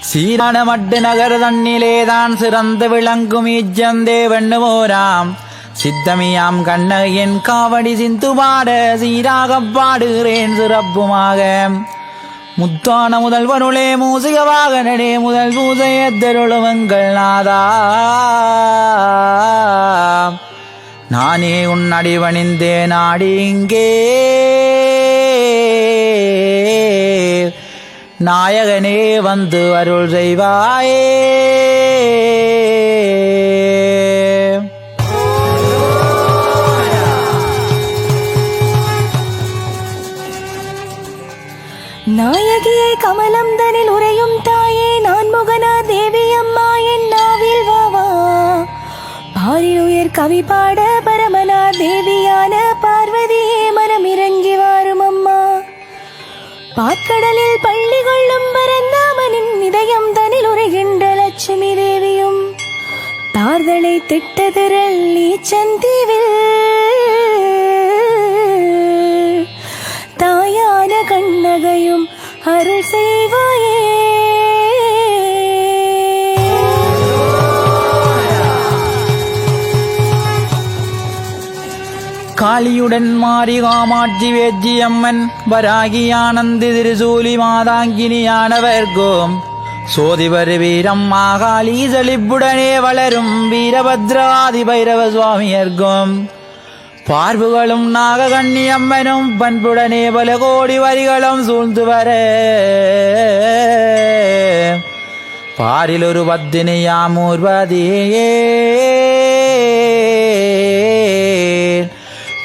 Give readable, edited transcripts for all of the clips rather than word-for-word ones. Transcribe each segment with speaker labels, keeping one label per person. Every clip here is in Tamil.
Speaker 1: சீரான மட்டு நகர் தன்னிலேதான் சிறந்து விளங்கும் ஈச்சந்தே வெண்ணுவோராம் சித்தமியாம் கண்ணகையின் காவடி சிந்து பாட சீராகப் பாடுகிறேன் சிறப்புமாக. முத்தான முதல்வருளே மூசிகவாக நடே முதல் பூசையத்தருளுவங்கள் நாதா. நானே உன் அடிவணிந்தே நாடி இங்கே நாயகனே வந்து அருள் செய்வாயே.
Speaker 2: நாயகியே கமலம் தனில் உரையும் தாயே நான் முகனா தேவி அம்மா என் நாவில் வாவா. பாரில் உயர் கவி பாட பரமனா தேவியான பார்வதியே மனம் இறங்கி வாரும் அம்மா. பாற்கடலில் பள்ளி கொள்ளும் பரந்தாமனின் இதயம் தனில் உரைகின்ற லட்சுமி தேவியும் தார்தலை திட்டதிரல் ஈச்சந்தீவில் தாயான கண்ணகையும் அருள் செய்வாயே.
Speaker 1: காளியுடன் மாறி காமாட்சி வேஜ்ஜி அம்மன் வராகி ஆனந்தி திருசூலி மாதாங்கினியானவர்கோம் சோதிவர் வீரம் மாகாளி செழிப்புடனே வளரும் வீரபத்ரவாதி பைரவ சுவாமியர்கோம் பார்வுகளும் நாககண்ணி அம்மனும் பண்புடனே பல கோடி வரிகளும் சூழ்ந்து வர பாரில் ஒரு பத்தினியாமூர்வதியே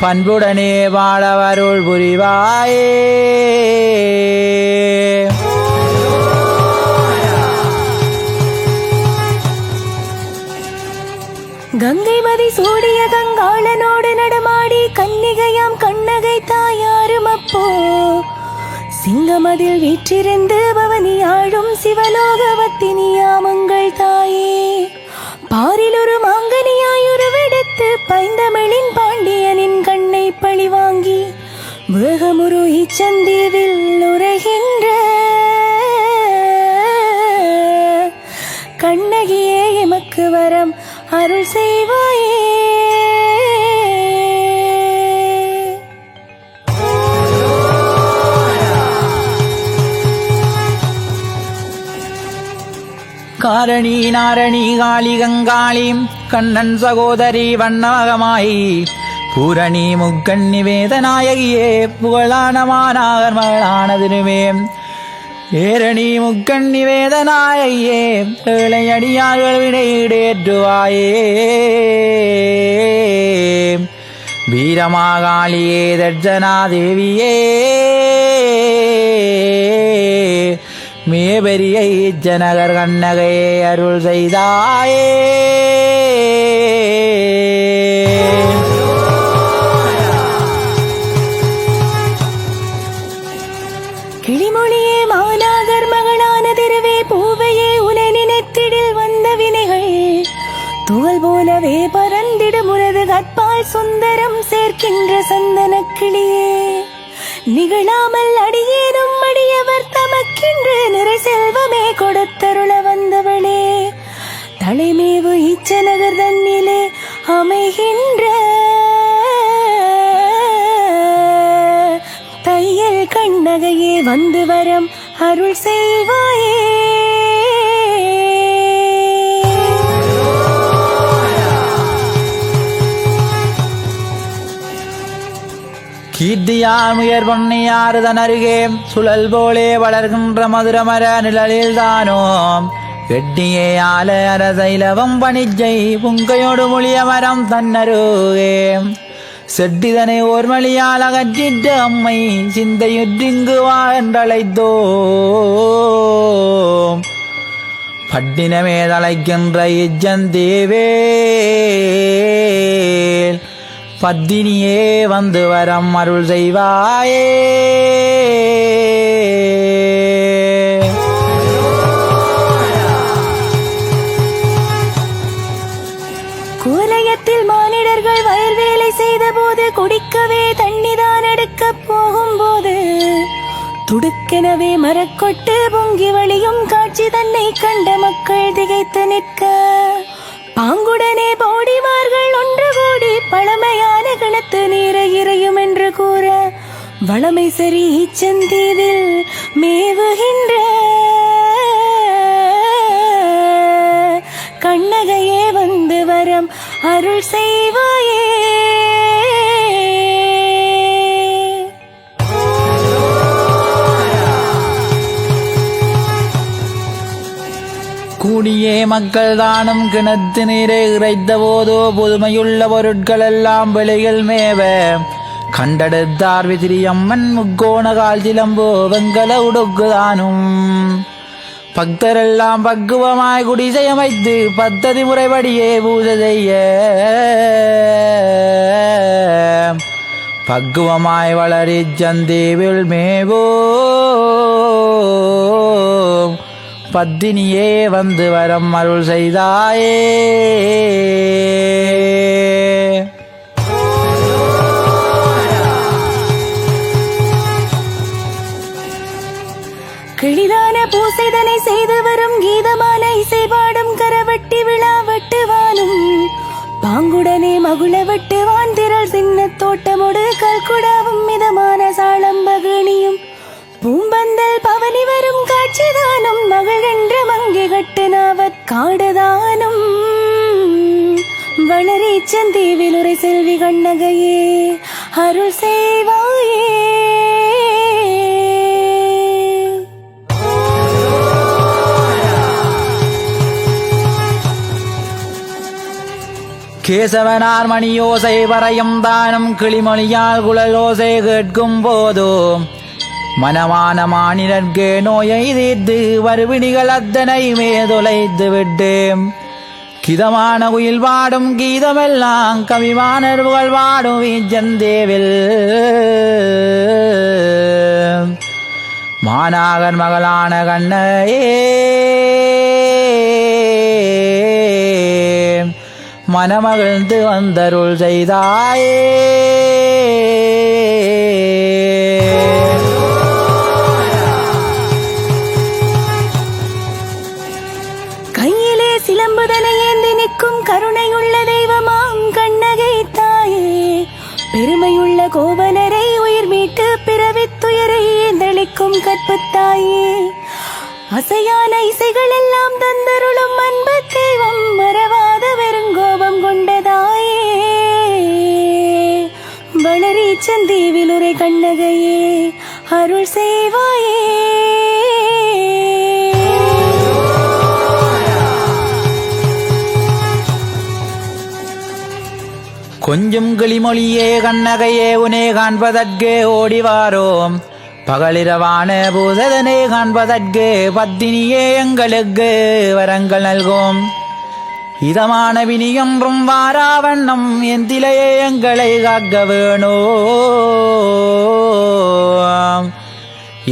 Speaker 1: பண்புடனே வாழவருள் புரிவாயே.
Speaker 2: கங்கை மதி சூடிய கங்காளனோடு நடமாடி கன்னிகையாம் கண்ணகை தாயாரும் அப்போ சிங்கமதில் வீற்றிருந்து பவனி ஆழும் சிவலோகவத்தினியாமங்கள் தாயே. பாரில் ஒரு மாங்கனியாயுருவெடுத்து பைந்தமிழின் பாண்டியனின் கண்ணை பழி வாங்கி வேகமுரு ஈச்சந்தீவில் உரைகின்ற கண்ணகியே எமக்கு வரம் அருள் செய்வாயே.
Speaker 1: காரணி நாரணி காளி கங்காளி கண்ணன் சகோதரி வண்ணமகமாயி பூரணி முக்கண்ணி வேதநாயகியே புகழான மாநாகர் மகளான திருவே ஏரணி முக்கண்ணி வேதநாயகியே ஏழை அடியார்கள் விடையேற்றுவாயே. வீரமாகாளியே தட்சணாதேவியே மேபெரிய ஈச்சநகர் கண்ணகையே அருள் செய்தாயே.
Speaker 2: கிளிமொழியே மாநாகர் மகளான திருவே பூவையே உனை நினைத்திடில் வந்த வினைகள் துகள் போலவே பறந்திடும் உனது கற்பால் சுந்தரம் சேர்க்கின்ற சந்தன கிளியே. நிகழாமல் அடியேனும் அடியவர் தமக்கின்று நிறை செல்வமே கொடுத்தருள வந்தவளே. தலைமேவு ஈச்சநகர் தன்னிலே அமைகின்ற தையல் கண்ணகையே வந்து வரம் அருள் செய்வாயே.
Speaker 1: கீர்த்தியார் முயர் பொன்னியாறுதன் அருகே சுழல் போலே வளர்கின்ற மதுரமர நிழலில் தானோ எட்டியே ஆல அரசைலவம் பணிஜை புங்கையோடு மொழிய மரம் தன்னருகே செட்டிதனை ஓர்மொழியால் அகற்றிட்ட அம்மை சிந்தையுற்றிங்கு வா என்றழைத்தோ பட்டினமே தலைக்கின்ற இச்சந்தேவே பத்தினியே வந்து வரம் அருள் செய்வாயே.
Speaker 2: கூலயத்தில் மானிடர்கள் வயல் வேலை செய்த போது குடிக்கவே தண்ணிதான் எடுக்க போகும்போது துடுக்கெனவே மரக்க கொட்டு பொங்கி வழியும் காட்சி தன்னை கண்ட மக்கள் திகைத்து நிற்க பாங்குடனே போடிமார்கள் ஒன்று கூடி பழமையான கிணத்து நீரை இறையும் என்று கூற வளமை சரி ஈச்சந்தீவில் மேவுகின்ற கண்ணகையே வந்து வரம் அருள் செய்வாயே.
Speaker 1: கூடியே மக்கள் தானும் கிணத்து நீரை இறைத்த போதோ புதுமையுள்ள பொருட்கள் எல்லாம் வெளியில் மேவ கண்டெடுத்தார் விதிரியம்மன் முக்கோண கால் சிலம்போ வெங்கல உடுக்குதானும் பக்தரெல்லாம் பக்குவமாய் குடிசையமைத்து பத்ததி முறைப்படியே பூஜை செய்ய பக்குவமாய் வளரி சந்தேவில் மேவோ பத்தினியே வந்து வரம் அருள் செய்தாயே.
Speaker 2: கிளிதான பூசைதனை செய்து வரும் கீதமான இசை பாடும் கரவட்டி விழா வெட்டுவானும் பாங்குடனே மகுள வெட்டுவான் திரள் சின்ன தோட்டமோடு கல்குடாவும் மிதமான சாளம்பகணியும் பூம்பந்தல் பவனி வரும் காட்சிதானும் மகள் என்ற மங்கை கட்டுனாவற் காடுதானும் வளரி சந்தீவில் உரை செல்வி கண்ணகையே அருள் செய்வாயே.
Speaker 1: கேசவனார் மணியோசை வரையும் தானும் கிளிமொழியால் குழலோசை கேட்கும் போதோ மனமான மானிடர்கே நோயை தீர்த்து வருவினிகள் அத்தனையுமே தொலைத்து விட்டேன். கிதமான குயில் பாடும் கீதமெல்லாம் கவிமானர்கள் பாடும் வீச்சந்தேவில் மாநாகர் மகளான கண்ணையே மனமகிழ்ந்து வந்தருள் செய்தாயே.
Speaker 2: கையிலே சிலம்புதனை ஏந்தி நிற்கும் கருணையுள்ள தெய்வமாம் கண்ணகை தாயே பெருமையுள்ள கோவலரை உயிர் மீட்டு பிறவித்துயரை ஏந்தளிக்கும் கற்பத்தாயே அசையான இசைகள் எல்லாம் தந்தருளும் அன்பு தெய்வம் மறவாத வெறுங்கோபம் கொண்டதாயே வளரி சந்தீவில் உரை கண்ணகையே அருள் செய்வாயே.
Speaker 1: கொஞ்சம் கிளிமொழியே கண்ணகையே உனே காண்பதற்கே ஓடிவாரோம் பகலிரவான பூததனே காண்பதற்கு பத்தினியே எங்களுக்கு வரங்கள் நல்கும் இதமான வினியொன்றும் வாராவண்ணம் எந்திலையே எங்களை காக்க வேணோ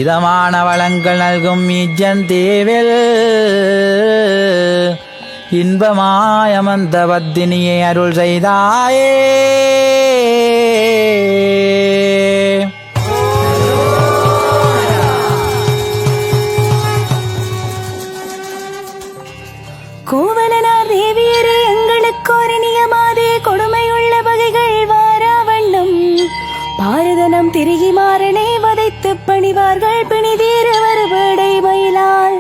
Speaker 1: இதமான வளங்கள் நல்கும் ஈச்சந்தீவில் இன்பமாயமந்த பத்தினியே அருள் செய்தாயே.
Speaker 2: கோவலனார் தேவியரே எங்களுக்கு ஒரு நியமாதே கொடுமையுள்ள வகைகள் வாராவண்ணம் பாரதனம் திருகி மாறனை வதைத்து பணிவார்கள் பிணிதீர வருபடை மயிலால்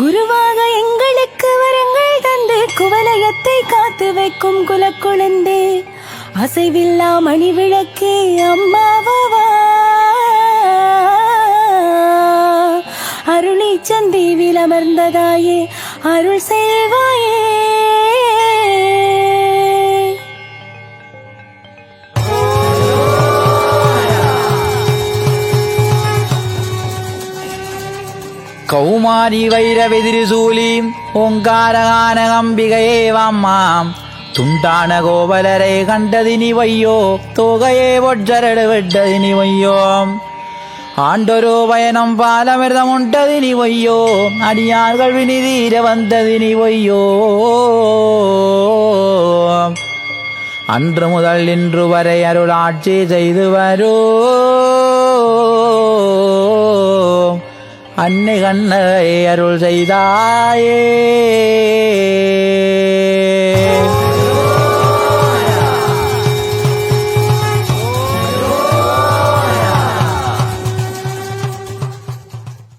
Speaker 2: குருவாக எங்களுக்கு வரங்கள் தந்து குவலயத்தை காத்து வைக்கும் குலக்குழந்தே அசைவில்லா மணி விளக்கே அம்மாவா அருளி சந்தீவில் அமர்ந்ததாயே அருள் செய்வாயே.
Speaker 1: கௌமாரி வைரவெதிரிசூலி ஓங்காரகான அம்பிகையே வாம்மாம் துண்டான கோவலரை கண்டதினி வையோ தோகையே ஒற்றரடு விட்டதினி வையோ ஆண்டொரு பயணம் பாலமிர்தம் உண்டதினி வையோ அடியார்கள் வினிதீர வந்ததினி வையோ அன்று முதல் இன்று வரை அருளாட்சி செய்து வரோ அன்னை கண்ணகை அருள் செய்தாயே